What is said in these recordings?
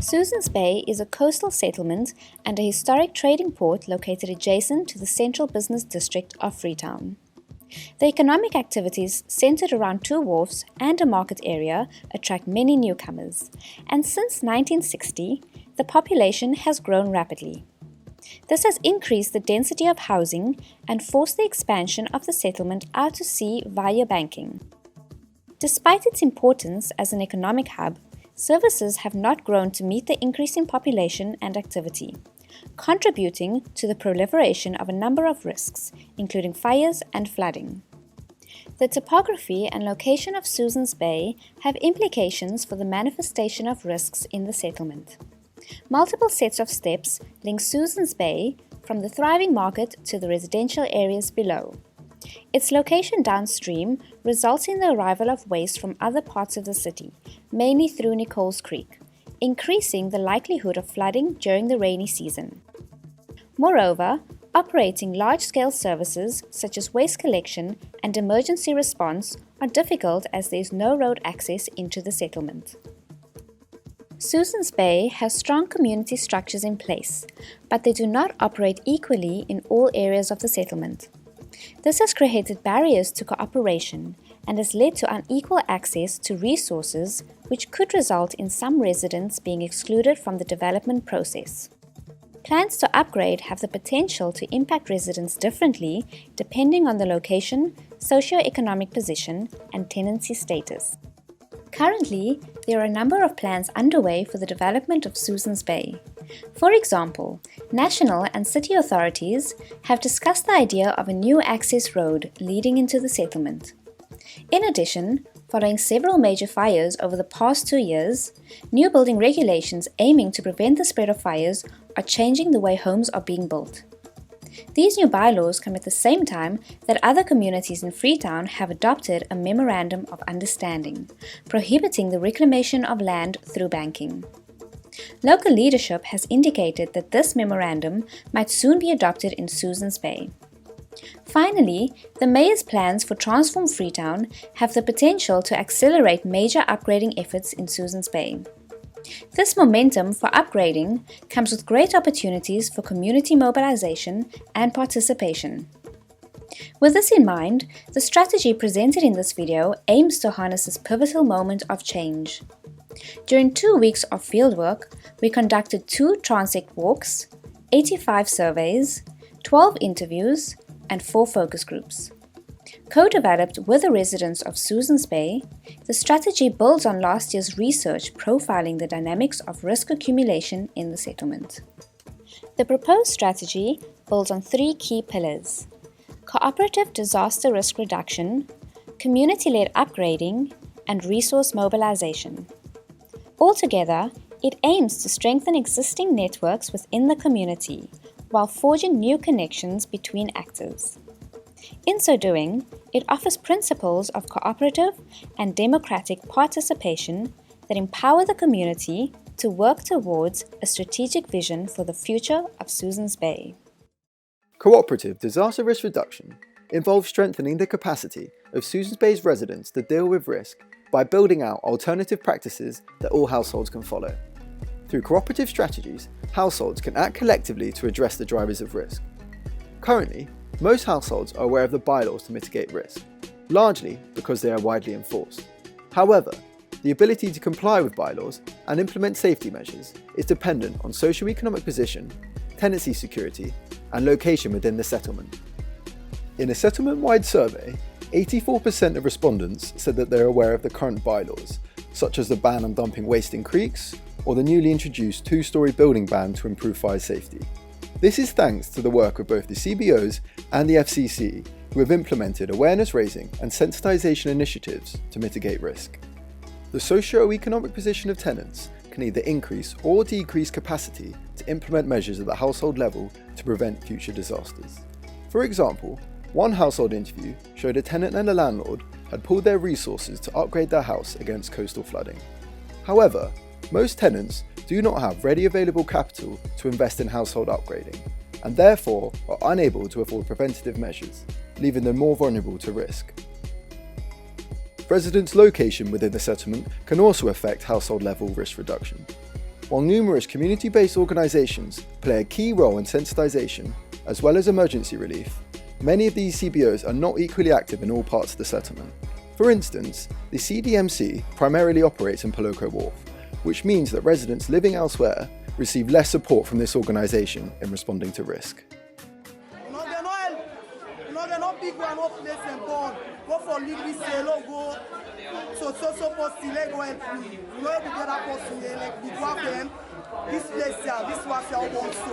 Susan's Bay is a coastal settlement and a historic trading port located adjacent to the central business district of Freetown. The economic activities centered around two wharfs and a market area attract many newcomers, and since 1960, the population has grown rapidly. This has increased the density of housing and forced the expansion of the settlement out to sea via banking. Despite its importance as an economic hub, services have not grown to meet the increase in population and activity, contributing to the proliferation of a number of risks, including fires and flooding. The topography and location of Susan's Bay have implications for the manifestation of risks in the settlement. Multiple sets of steps link Susan's Bay from the thriving market to the residential areas below. Its location downstream results in the arrival of waste from other parts of the city, mainly through Nichols Creek, increasing the likelihood of flooding during the rainy season. Moreover, operating large-scale services such as waste collection and emergency response are difficult as there is no road access into the settlement. Susan's Bay has strong community structures in place, but they do not operate equally in all areas of the settlement. This has created barriers to cooperation and has led to unequal access to resources, which could result in some residents being excluded from the development process. Plans to upgrade have the potential to impact residents differently depending on the location, socio-economic position, and tenancy status. Currently, there are a number of plans underway for the development of Susan's Bay. For example, national and city authorities have discussed the idea of a new access road leading into the settlement. In addition, following several major fires over the past 2 years, new building regulations aiming to prevent the spread of fires are changing the way homes are being built. These new bylaws come at the same time that other communities in Freetown have adopted a Memorandum of Understanding, prohibiting the reclamation of land through banking. Local leadership has indicated that this memorandum might soon be adopted in Susan's Bay. Finally, the Mayor's plans for Transform Freetown have the potential to accelerate major upgrading efforts in Susan's Bay. This momentum for upgrading comes with great opportunities for community mobilization and participation. With this in mind, the strategy presented in this video aims to harness this pivotal moment of change. During 2 weeks of fieldwork, we conducted 2 transect walks, 85 surveys, 12 interviews, and 4 focus groups. Co-developed with the residents of Susan's Bay, the strategy builds on last year's research profiling the dynamics of risk accumulation in the settlement. The proposed strategy builds on 3 key pillars: cooperative disaster risk reduction, community-led upgrading, and resource mobilization. Altogether, it aims to strengthen existing networks within the community while forging new connections between actors. In so doing, it offers principles of cooperative and democratic participation that empower the community to work towards a strategic vision for the future of Susan's Bay. Cooperative disaster risk reduction involves strengthening the capacity of Susan's Bay's residents to deal with risk by building out alternative practices that all households can follow. Through cooperative strategies, households can act collectively to address the drivers of risk. Currently, most households are aware of the bylaws to mitigate risk, largely because they are widely enforced. However, the ability to comply with bylaws and implement safety measures is dependent on socio-economic position, tenancy security, and location within the settlement. In a settlement-wide survey, 84% of respondents said that they are aware of the current bylaws, such as the ban on dumping waste in creeks or the newly introduced 2-storey building ban to improve fire safety. This is thanks to the work of both the CBOs and the FCC, who have implemented awareness-raising and sensitisation initiatives to mitigate risk. The socio-economic position of tenants can either increase or decrease capacity to implement measures at the household level to prevent future disasters. For example, one household interview showed a tenant and a landlord had pooled their resources to upgrade their house against coastal flooding. However, most tenants do not have ready available capital to invest in household upgrading, and therefore are unable to afford preventative measures, leaving them more vulnerable to risk. Residents' location within the settlement can also affect household level risk reduction. While numerous community-based organisations play a key role in sensitisation, as well as emergency relief, many of these CBOs are not equally active in all parts of the settlement. For instance, the CDMC primarily operates in POLOKO WHARF, which means that residents living elsewhere receive less support from this organisation in responding to risk. This place here, this was your own so.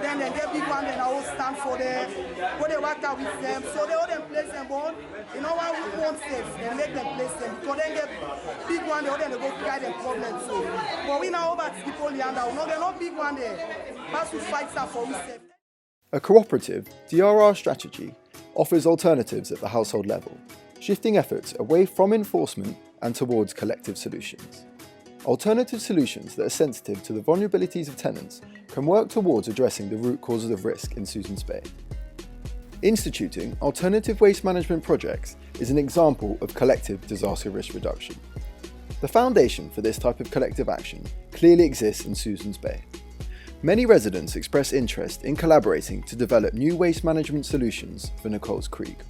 Then they big one, then I will stand for them. When they work out with them, so they all them place them born. You know why we won't safe and make them place them. Because then get big one, they all then go carry them problems. So, but we now over to people here, no, they're not big one there. But we fight stuff for we safe. A cooperative DRR strategy offers alternatives at the household level, shifting efforts away from enforcement and towards collective solutions. Alternative solutions that are sensitive to the vulnerabilities of tenants can work towards addressing the root causes of risk in Susan's Bay. Instituting alternative waste management projects is an example of collective disaster risk reduction. The foundation for this type of collective action clearly exists in Susan's Bay. Many residents express interest in collaborating to develop new waste management solutions for Nichols Creek.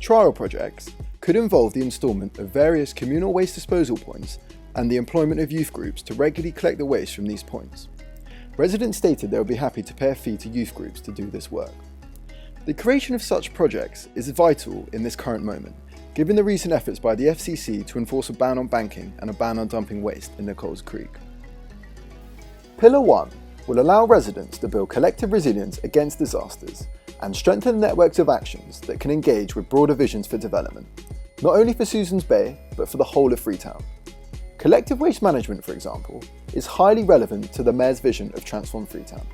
Trial projects could involve the instalment of various communal waste disposal points and the employment of youth groups to regularly collect the waste from these points. Residents stated they would be happy to pay a fee to youth groups to do this work. The creation of such projects is vital in this current moment, given the recent efforts by the FCC to enforce a ban on banking and a ban on dumping waste in Nichols Creek. Pillar 1 will allow residents to build collective resilience against disasters and strengthen networks of actions that can engage with broader visions for development, not only for Susan's Bay, but for the whole of Freetown. Collective waste management, for example, is highly relevant to the Mayor's vision of Transform Freetown.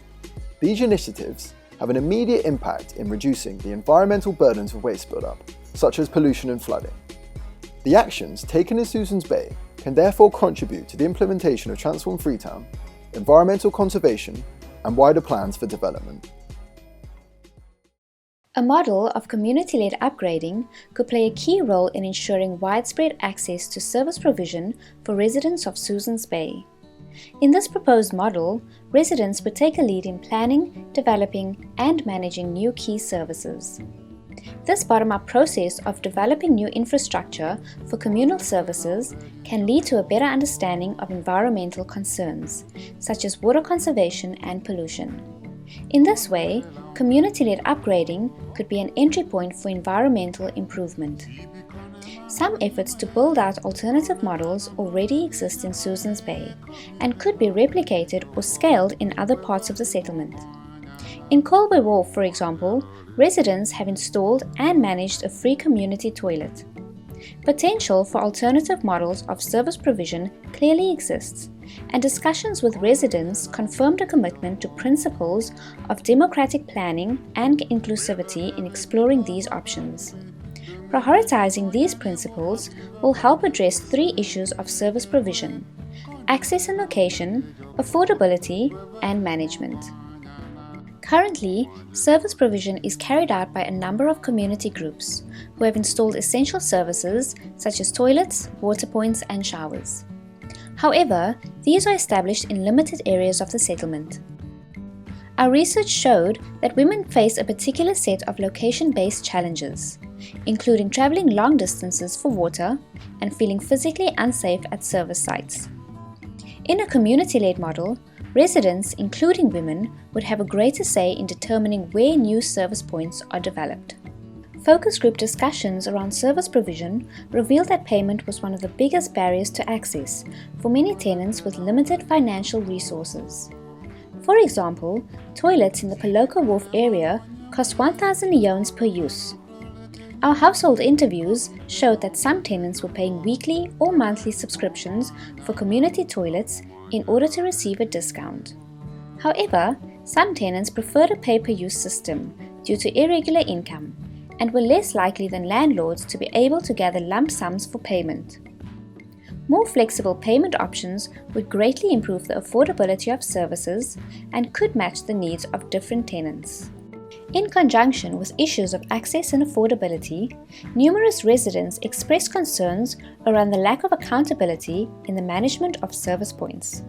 These initiatives have an immediate impact in reducing the environmental burdens of waste buildup, such as pollution and flooding. The actions taken in Susan's Bay can therefore contribute to the implementation of Transform Freetown, environmental conservation, and wider plans for development. A model of community-led upgrading could play a key role in ensuring widespread access to service provision for residents of Susan's Bay. In this proposed model, residents would take a lead in planning, developing, and managing new key services. This bottom-up process of developing new infrastructure for communal services can lead to a better understanding of environmental concerns, such as water conservation and pollution. In this way, community-led upgrading could be an entry point for environmental improvement. Some efforts to build out alternative models already exist in Susan's Bay and could be replicated or scaled in other parts of the settlement. In Colby Wharf, for example, residents have installed and managed a free community toilet. Potential for alternative models of service provision clearly exists, and discussions with residents confirmed a commitment to principles of democratic planning and inclusivity in exploring these options. Prioritizing these principles will help address 3 issues of service provision: access and location, affordability, and management. Currently, service provision is carried out by a number of community groups who have installed essential services such as toilets, water points, and showers. However, these are established in limited areas of the settlement. Our research showed that women face a particular set of location-based challenges, including traveling long distances for water and feeling physically unsafe at service sites. In a community-led model, residents, including women, would have a greater say in determining where new service points are developed. Focus group discussions around service provision revealed that payment was one of the biggest barriers to access for many tenants with limited financial resources. For example, toilets in the POLOKO WHARF area cost 1,000 leones per use. Our household interviews showed that some tenants were paying weekly or monthly subscriptions for community toilets in order to receive a discount. However, some tenants preferred a pay-per-use system due to irregular income and were less likely than landlords to be able to gather lump sums for payment. More flexible payment options would greatly improve the affordability of services and could match the needs of different tenants. In conjunction with issues of access and affordability, numerous residents expressed concerns around the lack of accountability in the management of service points.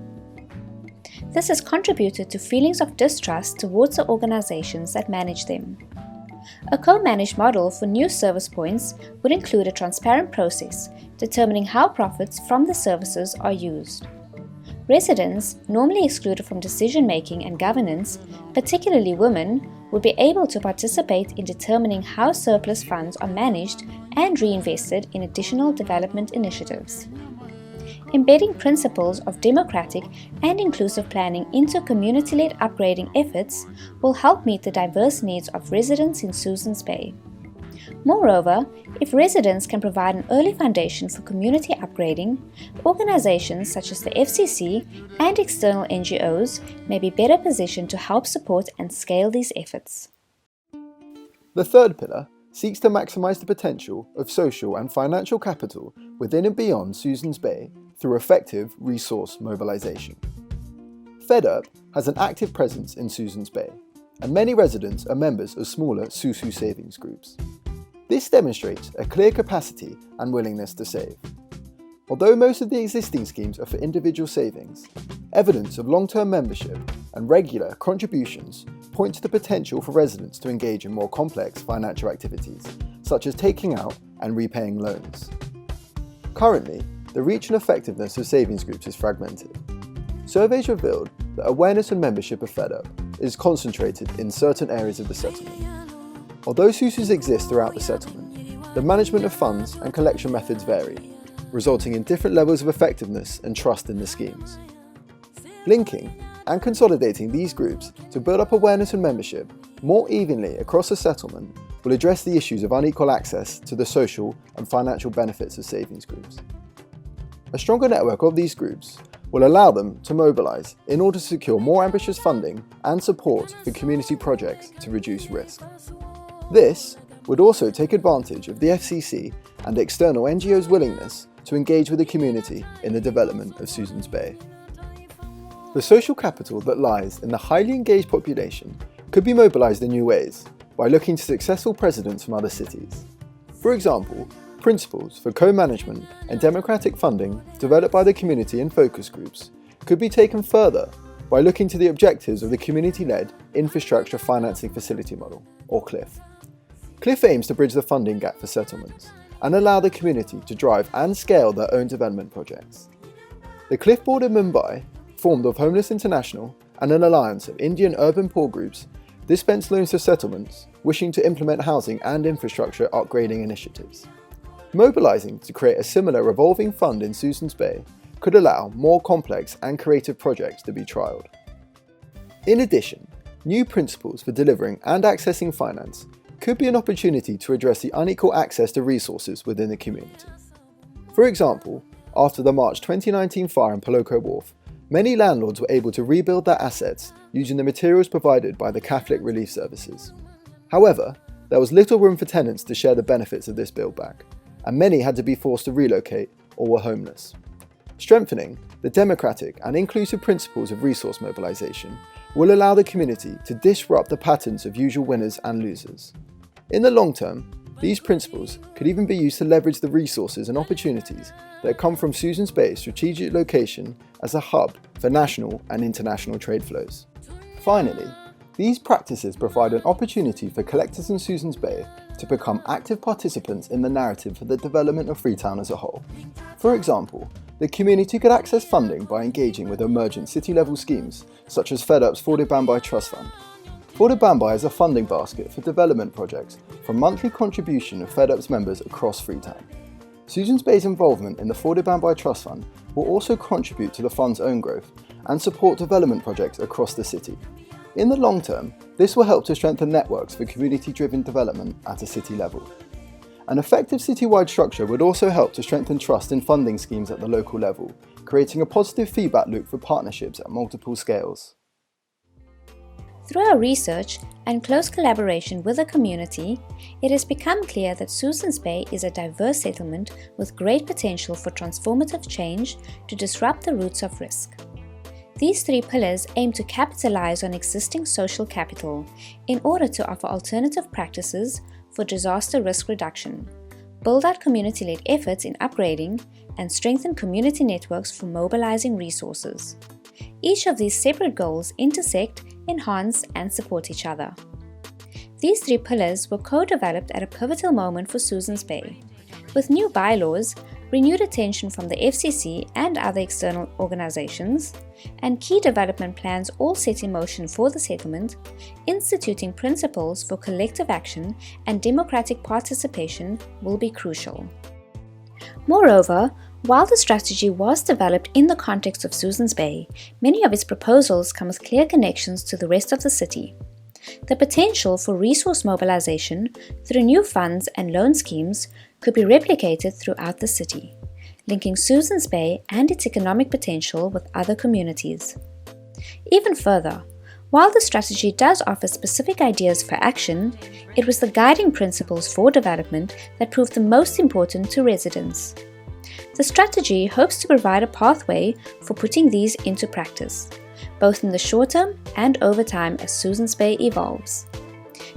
This has contributed to feelings of distrust towards the organizations that manage them. A co-managed model for new service points would include a transparent process determining how profits from the services are used. Residents, normally excluded from decision-making and governance, particularly women, would be able to participate in determining how surplus funds are managed and reinvested in additional development initiatives. Embedding principles of democratic and inclusive planning into community-led upgrading efforts will help meet the diverse needs of residents in Susan's Bay. Moreover, if residents can provide an early foundation for community upgrading, organizations such as the FCC and external NGOs may be better positioned to help support and scale these efforts. The third pillar seeks to maximise the potential of social and financial capital within and beyond Susan's Bay through effective resource mobilisation. FedUp has an active presence in Susan's Bay, and many residents are members of smaller Susu savings groups. This demonstrates a clear capacity and willingness to save. Although most of the existing schemes are for individual savings, evidence of long-term membership and regular contributions point to the potential for residents to engage in more complex financial activities, such as taking out and repaying loans. Currently, the reach and effectiveness of savings groups is fragmented. Surveys revealed that awareness and membership of FedUp is concentrated in certain areas of the settlement. Although SUSUs exist throughout the settlement, the management of funds and collection methods vary, resulting in different levels of effectiveness and trust in the schemes. Linking and consolidating these groups to build up awareness and membership more evenly across the settlement will address the issues of unequal access to the social and financial benefits of savings groups. A stronger network of these groups will allow them to mobilise in order to secure more ambitious funding and support for community projects to reduce risk. This would also take advantage of the FCC and external NGOs' willingness to engage with the community in the development of Susan's Bay. The social capital that lies in the highly engaged population could be mobilised in new ways by looking to successful precedents from other cities. For example, principles for co-management and democratic funding developed by the community and focus groups could be taken further by looking to the objectives of the Community-Led Infrastructure Financing Facility Model, or CLIF. CLIF aims to bridge the funding gap for settlements and allow the community to drive and scale their own development projects. The CLIF Board in Mumbai, formed of Homeless International and an alliance of Indian urban poor groups, dispense loans to settlements wishing to implement housing and infrastructure upgrading initiatives. Mobilising to create a similar revolving fund in Susan's Bay could allow more complex and creative projects to be trialled. In addition, new principles for delivering and accessing finance could be an opportunity to address the unequal access to resources within the community. For example, after the March 2019 fire in POLOKO WHARF, many landlords were able to rebuild their assets using the materials provided by the Catholic Relief Services. However, there was little room for tenants to share the benefits of this build-back, and many had to be forced to relocate or were homeless. Strengthening the democratic and inclusive principles of resource mobilisation will allow the community to disrupt the patterns of usual winners and losers. In the long term, these principles could even be used to leverage the resources and opportunities that come from Susan's Bay's strategic location as a hub for national and international trade flows. Finally, these practices provide an opportunity for collectors in Susan's Bay to become active participants in the narrative for the development of Freetown as a whole. For example, the community could access funding by engaging with emergent city-level schemes such as FedUp's Forwarded Bambai Trust Fund. Forwarded Bambai is a funding basket for development projects from monthly contribution of FedUp's members across Freetown. Susan's Bay's involvement in the Forwarded Bambai Trust Fund will also contribute to the fund's own growth and support development projects across the city. In the long term, this will help to strengthen networks for community-driven development at a city level. An effective citywide structure would also help to strengthen trust in funding schemes at the local level, creating a positive feedback loop for partnerships at multiple scales. Through our research and close collaboration with the community, it has become clear that Susan's Bay is a diverse settlement with great potential for transformative change to disrupt the roots of risk. These three pillars aim to capitalize on existing social capital in order to offer alternative practices for disaster risk reduction, build out community-led efforts in upgrading, and strengthen community networks for mobilizing resources. Each of these separate goals intersect, enhance, and support each other. These 3 pillars were co-developed at a pivotal moment for Susan's Bay, with new bylaws, renewed attention from the FCC and other external organizations, and key development plans all set in motion for the settlement, instituting principles for collective action and democratic participation will be crucial. Moreover, while the strategy was developed in the context of Susan's Bay, many of its proposals come with clear connections to the rest of the city. The potential for resource mobilization through new funds and loan schemes could be replicated throughout the city, linking Susan's Bay and its economic potential with other communities. Even further, while the strategy does offer specific ideas for action, it was the guiding principles for development that proved the most important to residents. The strategy hopes to provide a pathway for putting these into practice, both in the short term and over time as Susan's Bay evolves.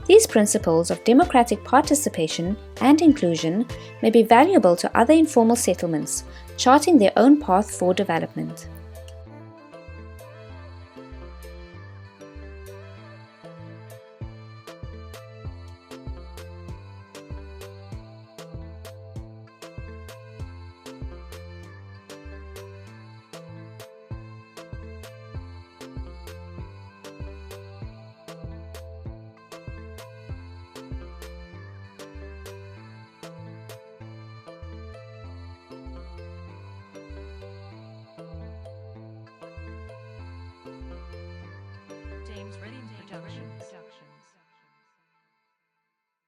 These principles of democratic participation and inclusion may be valuable to other informal settlements, charting their own path for development.